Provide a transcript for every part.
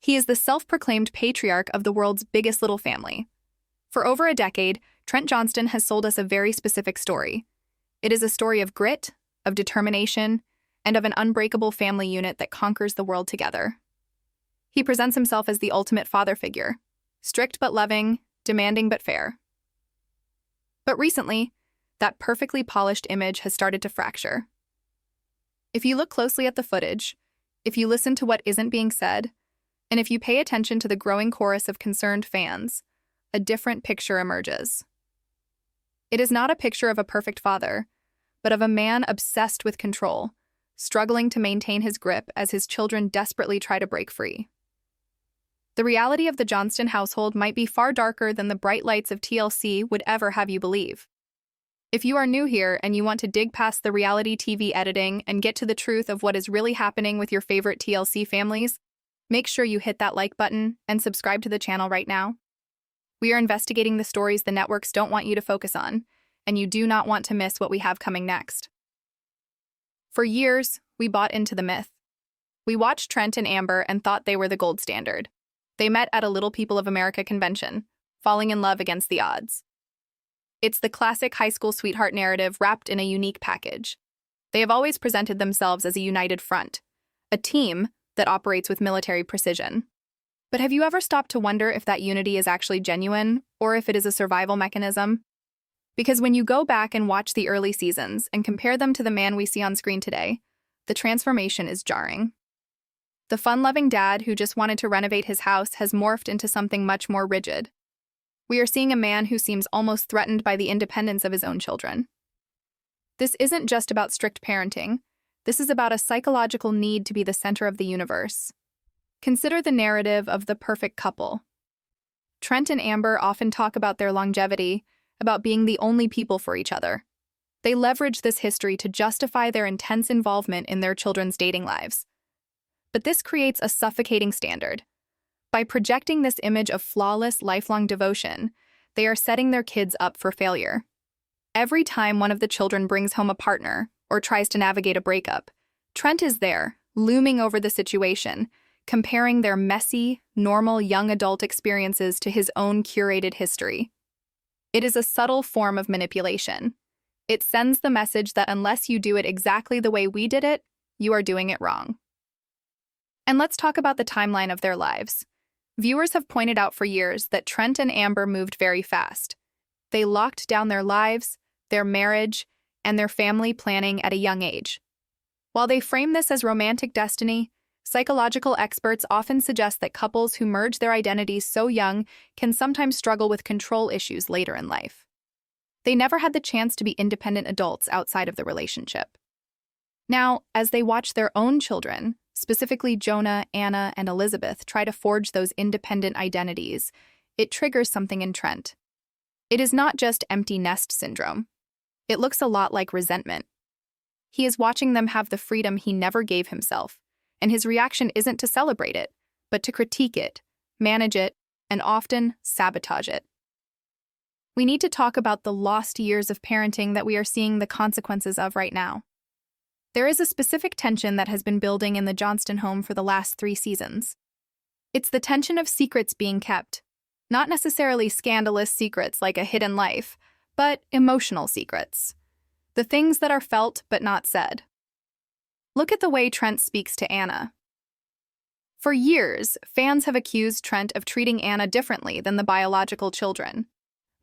He is the self-proclaimed patriarch of the world's biggest little family. For over a decade, Trent Johnston has sold us a very specific story. It is a story of grit, of determination, and of an unbreakable family unit that conquers the world together. He presents himself as the ultimate father figure, strict but loving, demanding but fair. But recently, that perfectly polished image has started to fracture. If you look closely at the footage, if you listen to what isn't being said, and if you pay attention to the growing chorus of concerned fans, a different picture emerges. It is not a picture of a perfect father, but of a man obsessed with control, struggling to maintain his grip as his children desperately try to break free. The reality of the Johnston household might be far darker than the bright lights of TLC would ever have you believe. If you are new here and you want to dig past the reality TV editing and get to the truth of what is really happening with your favorite TLC families, make sure you hit that like button and subscribe to the channel right now. We are investigating the stories the networks don't want you to focus on, and you do not want to miss what we have coming next. For years, we bought into the myth. We watched Trent and Amber and thought they were the gold standard. They met at a Little People of America convention, falling in love against the odds. It's the classic high school sweetheart narrative wrapped in a unique package. They have always presented themselves as a united front, a team that operates with military precision. But have you ever stopped to wonder if that unity is actually genuine, or if it is a survival mechanism? Because when you go back and watch the early seasons and compare them to the man we see on screen today, the transformation is jarring. The fun-loving dad who just wanted to renovate his house has morphed into something much more rigid. We are seeing a man who seems almost threatened by the independence of his own children. This isn't just about strict parenting. This is about a psychological need to be the center of the universe. Consider the narrative of the perfect couple. Trent and Amber often talk about their longevity, about being the only people for each other. They leverage this history to justify their intense involvement in their children's dating lives. But this creates a suffocating standard. By projecting this image of flawless, lifelong devotion, they are setting their kids up for failure. Every time one of the children brings home a partner or tries to navigate a breakup, Trent is there, looming over the situation, comparing their messy, normal young adult experiences to his own curated history. It is a subtle form of manipulation. It sends the message that unless you do it exactly the way we did it, you are doing it wrong. And let's talk about the timeline of their lives. Viewers have pointed out for years that Trent and Amber moved very fast. They locked down their lives, their marriage, and their family planning at a young age. While they frame this as romantic destiny, psychological experts often suggest that couples who merge their identities so young can sometimes struggle with control issues later in life. They never had the chance to be independent adults outside of the relationship. Now, as they watch their own children, specifically Jonah, Anna, and Elizabeth, try to forge those independent identities, it triggers something in Trent. It is not just empty nest syndrome. It looks a lot like resentment. He is watching them have the freedom he never gave himself, and his reaction isn't to celebrate it, but to critique it, manage it, and often sabotage it. We need to talk about the lost years of parenting that we are seeing the consequences of right now. There is a specific tension that has been building in the Johnston home for the last 3 seasons. It's the tension of secrets being kept. Not necessarily scandalous secrets like a hidden life, but emotional secrets. The things that are felt but not said. Look at the way Trent speaks to Anna. For years, fans have accused Trent of treating Anna differently than the biological children.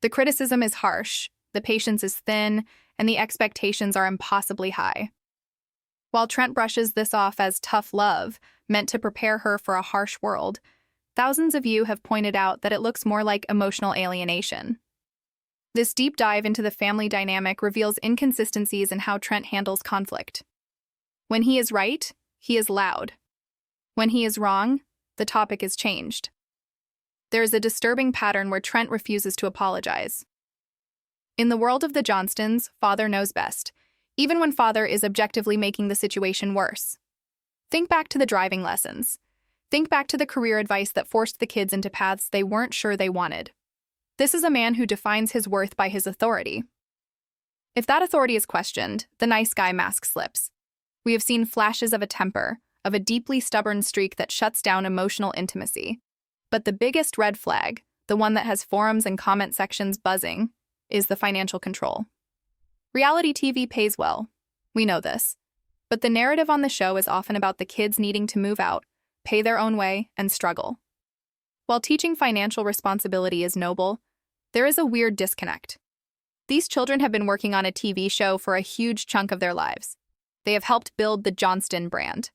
The criticism is harsh, the patience is thin, and the expectations are impossibly high. While Trent brushes this off as tough love, meant to prepare her for a harsh world, thousands of you have pointed out that it looks more like emotional alienation. This deep dive into the family dynamic reveals inconsistencies in how Trent handles conflict. When he is right, he is loud. When he is wrong, the topic is changed. There is a disturbing pattern where Trent refuses to apologize. In the world of the Johnstons, father knows best, even when father is objectively making the situation worse. Think back to the driving lessons. Think back to the career advice that forced the kids into paths they weren't sure they wanted. This is a man who defines his worth by his authority. If that authority is questioned, the nice guy mask slips. We have seen flashes of a temper, of a deeply stubborn streak that shuts down emotional intimacy. But the biggest red flag, the one that has forums and comment sections buzzing, is the financial control. Reality TV pays well. We know this. But the narrative on the show is often about the kids needing to move out, pay their own way, and struggle. While teaching financial responsibility is noble, there is a weird disconnect. These children have been working on a TV show for a huge chunk of their lives. They have helped build the Johnston brand.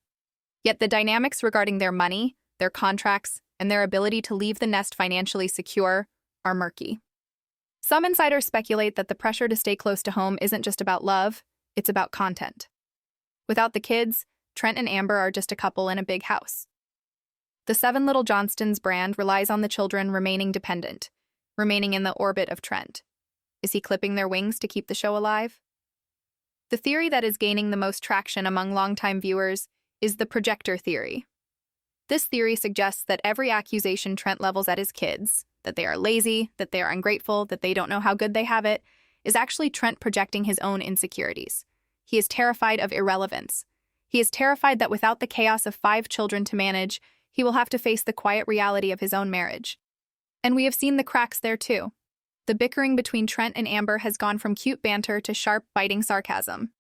Yet the dynamics regarding their money, their contracts, and their ability to leave the nest financially secure are murky. Some insiders speculate that the pressure to stay close to home isn't just about love, it's about content. Without the kids, Trent and Amber are just a couple in a big house. The 7 Little Johnstons brand relies on the children remaining dependent, remaining in the orbit of Trent. Is he clipping their wings to keep the show alive? The theory that is gaining the most traction among longtime viewers is the projector theory. This theory suggests that every accusation Trent levels at his kids, that they are lazy, that they are ungrateful, that they don't know how good they have it, is actually Trent projecting his own insecurities. He is terrified of irrelevance. He is terrified that without the chaos of 5 children to manage, he will have to face the quiet reality of his own marriage. And we have seen the cracks there too. The bickering between Trent and Amber has gone from cute banter to sharp, biting sarcasm.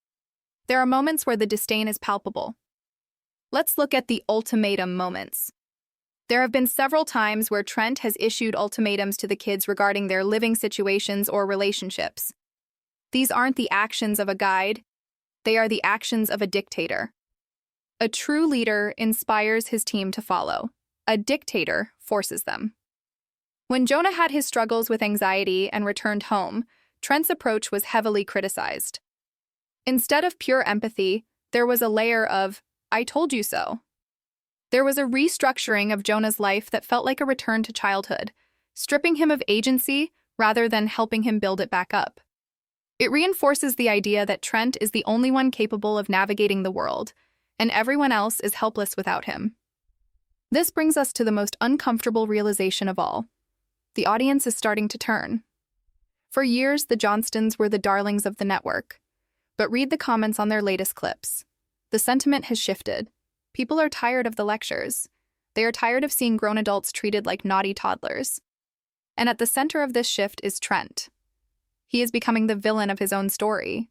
There are moments where the disdain is palpable. Let's look at the ultimatum moments. There have been several times where Trent has issued ultimatums to the kids regarding their living situations or relationships. These aren't the actions of a guide, they are the actions of a dictator. A true leader inspires his team to follow. A dictator forces them. When Jonah had his struggles with anxiety and returned home, Trent's approach was heavily criticized. Instead of pure empathy, there was a layer of, "I told you so." There was a restructuring of Jonah's life that felt like a return to childhood, stripping him of agency rather than helping him build it back up. It reinforces the idea that Trent is the only one capable of navigating the world, and everyone else is helpless without him. This brings us to the most uncomfortable realization of all. The audience is starting to turn. For years, the Johnstons were the darlings of the network. But read the comments on their latest clips. The sentiment has shifted. People are tired of the lectures. They are tired of seeing grown adults treated like naughty toddlers. And at the center of this shift is Trent. He is becoming the villain of his own story.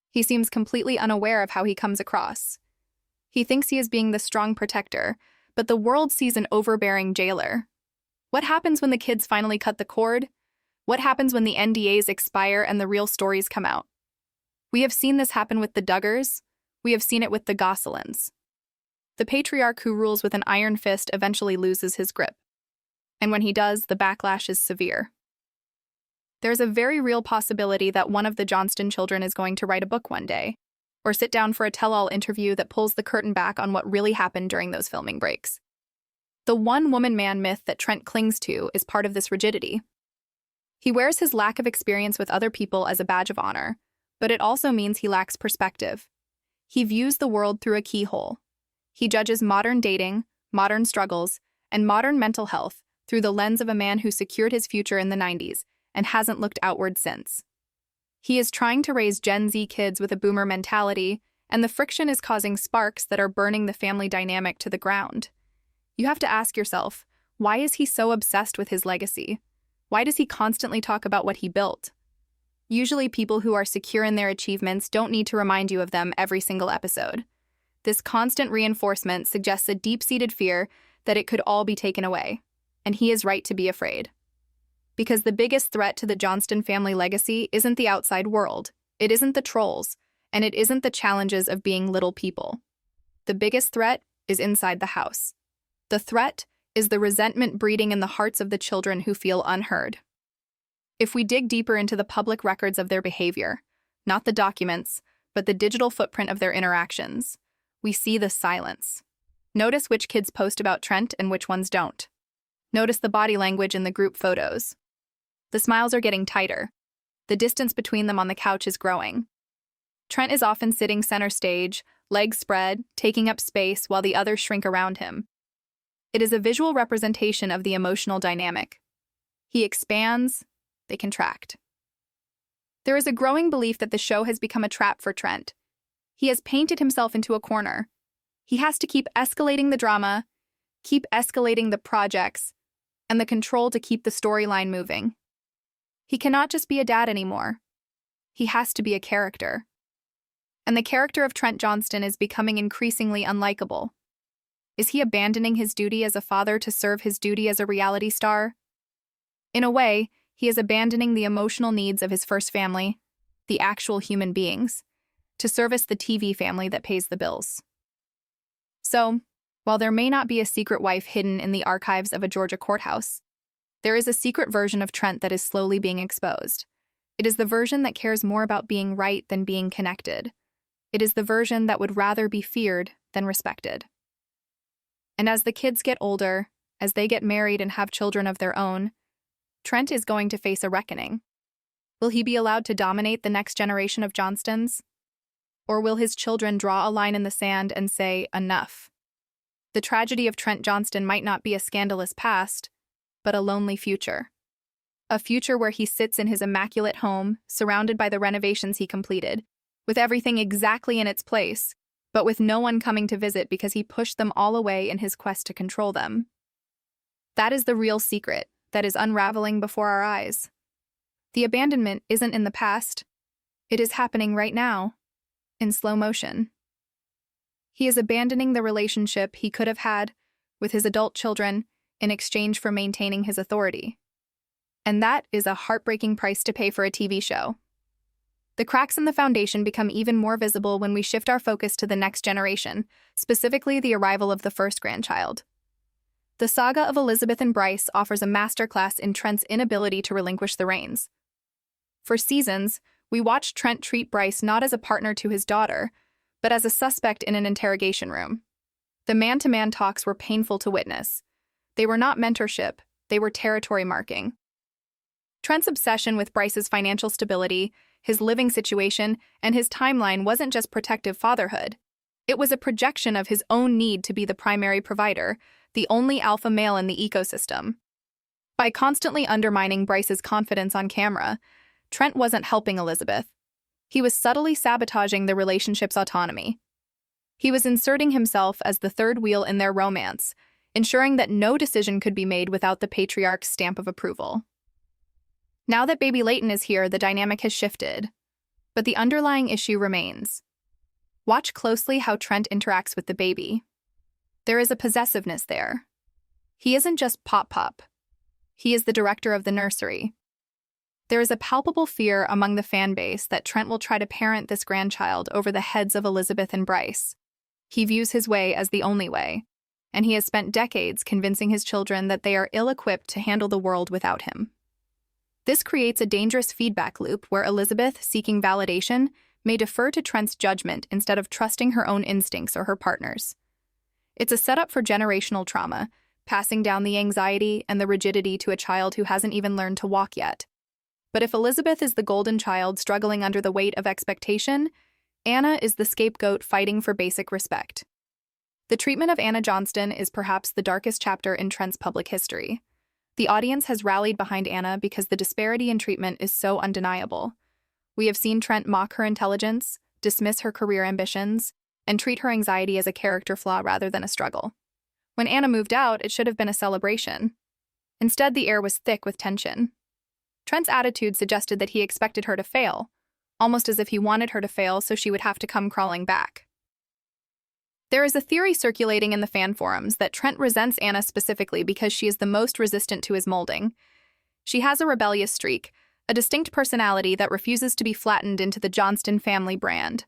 He seems completely unaware of how he comes across. He thinks he is being the strong protector, but the world sees an overbearing jailer. What happens when the kids finally cut the cord? What happens when the NDAs expire and the real stories come out? We have seen this happen with the Duggars. We have seen it with the Gosselins. The patriarch who rules with an iron fist eventually loses his grip. And when he does, the backlash is severe. There's a very real possibility that one of the Johnston children is going to write a book one day, or sit down for a tell-all interview that pulls the curtain back on what really happened during those filming breaks. The one-woman-man myth that Trent clings to is part of this rigidity. He wears his lack of experience with other people as a badge of honor, but it also means he lacks perspective. He views the world through a keyhole. He judges modern dating, modern struggles, and modern mental health through the lens of a man who secured his future in the 90s and hasn't looked outward since. He is trying to raise Gen Z kids with a boomer mentality, and the friction is causing sparks that are burning the family dynamic to the ground. You have to ask yourself, why is he so obsessed with his legacy? Why does he constantly talk about what he built? Usually people who are secure in their achievements don't need to remind you of them every single episode. This constant reinforcement suggests a deep-seated fear that it could all be taken away, and he is right to be afraid. Because the biggest threat to the Johnston family legacy isn't the outside world, it isn't the trolls, and it isn't the challenges of being little people. The biggest threat is inside the house. The threat is the resentment breeding in the hearts of the children who feel unheard. If we dig deeper into the public records of their behavior, not the documents, but the digital footprint of their interactions, we see the silence. Notice which kids post about Trent and which ones don't. Notice the body language in the group photos. The smiles are getting tighter. The distance between them on the couch is growing. Trent is often sitting center stage, legs spread, taking up space while the others shrink around him. It is a visual representation of the emotional dynamic. He expands, they contract. There is a growing belief that the show has become a trap for Trent. He has painted himself into a corner. He has to keep escalating the drama, keep escalating the projects, and the control to keep the storyline moving. He cannot just be a dad anymore. He has to be a character. And the character of Trent Johnston is becoming increasingly unlikable. Is he abandoning his duty as a father to serve his duty as a reality star? In a way, he is abandoning the emotional needs of his first family, the actual human beings, to service the TV family that pays the bills. So, while there may not be a secret wife hidden in the archives of a Georgia courthouse, there is a secret version of Trent that is slowly being exposed. It is the version that cares more about being right than being connected. It is the version that would rather be feared than respected. And as the kids get older, as they get married and have children of their own, Trent is going to face a reckoning. Will he be allowed to dominate the next generation of Johnstons? Or will his children draw a line in the sand and say, enough? The tragedy of Trent Johnston might not be a scandalous past, but a lonely future. A future where he sits in his immaculate home, surrounded by the renovations he completed, with everything exactly in its place, but with no one coming to visit because he pushed them all away in his quest to control them. That is the real secret that is unraveling before our eyes. The abandonment isn't in the past. It is happening right now, in slow motion. He is abandoning the relationship he could have had with his adult children in exchange for maintaining his authority. And that is a heartbreaking price to pay for a TV show. The cracks in the foundation become even more visible when we shift our focus to the next generation, specifically the arrival of the first grandchild. The saga of Elizabeth and Bryce offers a masterclass in Trent's inability to relinquish the reins. For seasons, we watched Trent treat Bryce not as a partner to his daughter, but as a suspect in an interrogation room. The man-to-man talks were painful to witness. They were not mentorship, they were territory marking. Trent's obsession with Bryce's financial stability, his living situation, and his timeline wasn't just protective fatherhood. It was a projection of his own need to be the primary provider, the only alpha male in the ecosystem. By constantly undermining Bryce's confidence on camera, Trent wasn't helping Elizabeth. He was subtly sabotaging the relationship's autonomy. He was inserting himself as the third wheel in their romance, ensuring that no decision could be made without the patriarch's stamp of approval. Now that baby Leighton is here, the dynamic has shifted, but the underlying issue remains. Watch closely how Trent interacts with the baby. There is a possessiveness there. He isn't just Pop-Pop. He is the director of the nursery. There is a palpable fear among the fan base that Trent will try to parent this grandchild over the heads of Elizabeth and Bryce. He views his way as the only way, and he has spent decades convincing his children that they are ill-equipped to handle the world without him. This creates a dangerous feedback loop where Elizabeth, seeking validation, may defer to Trent's judgment instead of trusting her own instincts or her partner's. It's a setup for generational trauma, passing down the anxiety and the rigidity to a child who hasn't even learned to walk yet. But if Elizabeth is the golden child struggling under the weight of expectation, Anna is the scapegoat fighting for basic respect. The treatment of Anna Johnston is perhaps the darkest chapter in Trent's public history. The audience has rallied behind Anna because the disparity in treatment is so undeniable. We have seen Trent mock her intelligence, dismiss her career ambitions, and treat her anxiety as a character flaw rather than a struggle. When Anna moved out, it should have been a celebration. Instead, the air was thick with tension. Trent's attitude suggested that he expected her to fail, almost as if he wanted her to fail so she would have to come crawling back. There is a theory circulating in the fan forums that Trent resents Anna specifically because she is the most resistant to his molding. She has a rebellious streak, a distinct personality that refuses to be flattened into the Johnston family brand.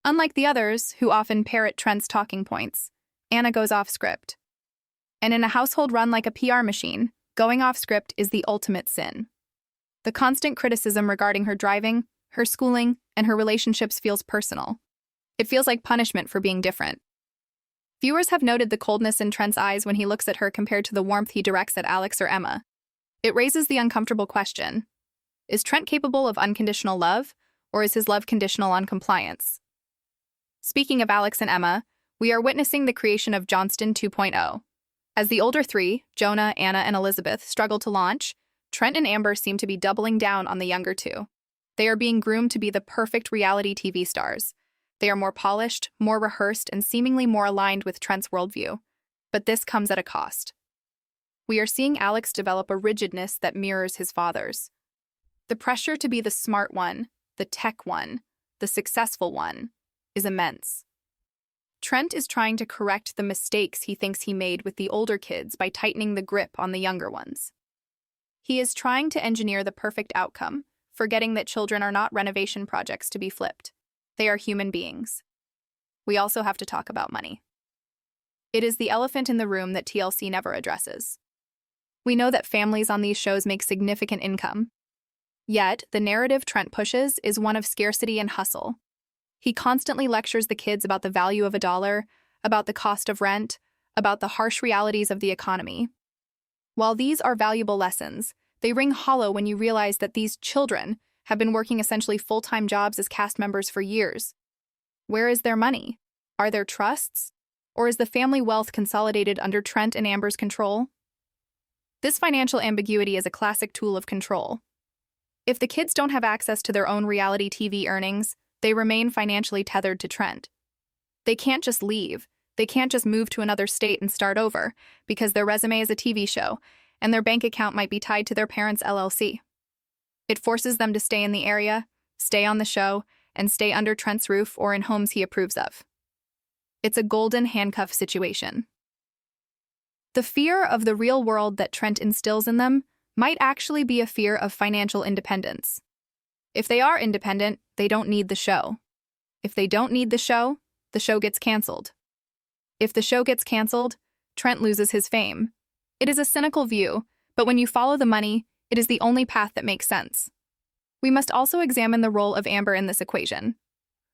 Unlike the others, who often parrot Trent's talking points, Anna goes off script. And in a household run like a PR machine, going off script is the ultimate sin. The constant criticism regarding her driving, her schooling, and her relationships feels personal. It feels like punishment for being different. Viewers have noted the coldness in Trent's eyes when he looks at her compared to the warmth he directs at Alex or Emma. It raises the uncomfortable question: is Trent capable of unconditional love, or is his love conditional on compliance? Speaking of Alex and Emma, we are witnessing the creation of Johnston 2.0. As the older three, Jonah, Anna, and Elizabeth, struggle to launch, Trent and Amber seem to be doubling down on the younger two. They are being groomed to be the perfect reality TV stars, They are more polished, more rehearsed, and seemingly more aligned with Trent's worldview. But this comes at a cost. We are seeing Alex develop a rigidness that mirrors his father's. The pressure to be the smart one, the tech one, the successful one, is immense. Trent is trying to correct the mistakes he thinks he made with the older kids by tightening the grip on the younger ones. He is trying to engineer the perfect outcome, forgetting that children are not renovation projects to be flipped. They are human beings. We also have to talk about money. It is the elephant in the room that TLC never addresses. We know that families on these shows make significant income. Yet, the narrative Trent pushes is one of scarcity and hustle. He constantly lectures the kids about the value of $1, about the cost of rent, about the harsh realities of the economy. While these are valuable lessons, they ring hollow when you realize that these children have been working essentially full-time jobs as cast members for years. Where is their money? Are there trusts? Or is the family wealth consolidated under Trent and Amber's control? This financial ambiguity is a classic tool of control. If the kids don't have access to their own reality TV earnings, they remain financially tethered to Trent. They can't just leave. They can't just move to another state and start over, because their resume is a TV show, and their bank account might be tied to their parents' LLC. It forces them to stay in the area, stay on the show, and stay under Trent's roof or in homes he approves of. It's a golden handcuff situation. The fear of the real world that Trent instills in them might actually be a fear of financial independence. If they are independent, they don't need the show. If they don't need the show gets canceled. If the show gets canceled, Trent loses his fame. It is a cynical view, but when you follow the money, it is the only path that makes sense. We must also examine the role of Amber in this equation.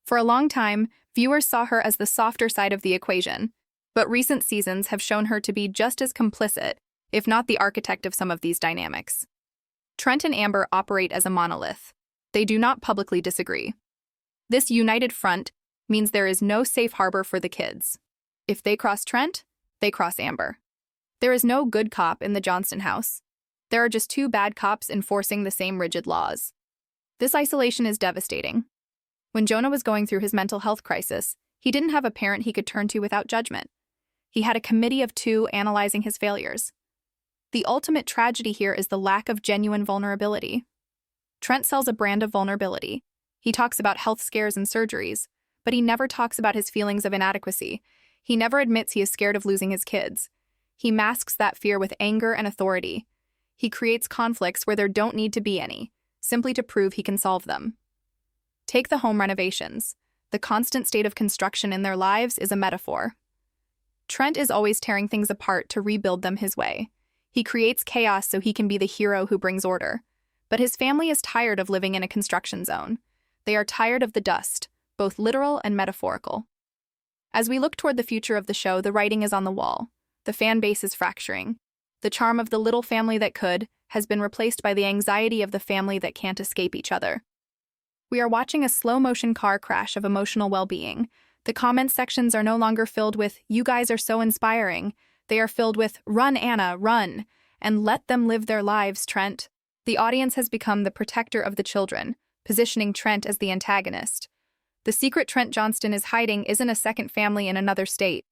For a long time, viewers saw her as the softer side of the equation, but recent seasons have shown her to be just as complicit, if not the architect of some of these dynamics. Trent and Amber operate as a monolith. They do not publicly disagree. This united front means there is no safe harbor for the kids. If they cross Trent, they cross Amber. There is no good cop in the Johnston house. There are just two bad cops enforcing the same rigid laws. This isolation is devastating. When Jonah was going through his mental health crisis, he didn't have a parent he could turn to without judgment. He had a committee of two analyzing his failures. The ultimate tragedy here is the lack of genuine vulnerability. Trent sells a brand of vulnerability. He talks about health scares and surgeries, but he never talks about his feelings of inadequacy. He never admits he is scared of losing his kids. He masks that fear with anger and authority. He creates conflicts where there don't need to be any, simply to prove he can solve them. Take the home renovations. The constant state of construction in their lives is a metaphor. Trent is always tearing things apart to rebuild them his way. He creates chaos so he can be the hero who brings order. But his family is tired of living in a construction zone. They are tired of the dust, both literal and metaphorical. As we look toward the future of the show, the writing is on the wall. The fan base is fracturing. The charm of the little family that could has been replaced by the anxiety of the family that can't escape each other. We are watching a slow-motion car crash of emotional well-being. The comment sections are no longer filled with, "You guys are so inspiring." They are filled with, "Run, Anna, run," and "Let them live their lives, Trent." The audience has become the protector of the children, positioning Trent as the antagonist. The secret Trent Johnston is hiding isn't a second family in another state.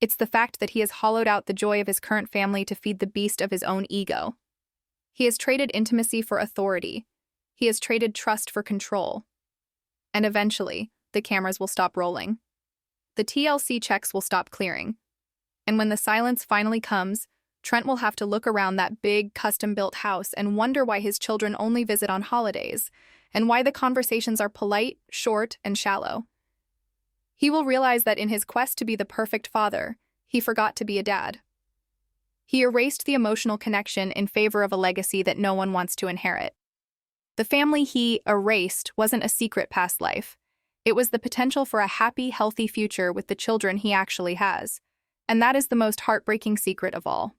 It's the fact that he has hollowed out the joy of his current family to feed the beast of his own ego. He has traded intimacy for authority. He has traded trust for control. And eventually, the cameras will stop rolling. The TLC checks will stop clearing. And when the silence finally comes, Trent will have to look around that big, custom-built house and wonder why his children only visit on holidays, and why the conversations are polite, short, and shallow. He will realize that in his quest to be the perfect father, he forgot to be a dad. He erased the emotional connection in favor of a legacy that no one wants to inherit. The family he erased wasn't a secret past life. It was the potential for a happy, healthy future with the children he actually has. And that is the most heartbreaking secret of all.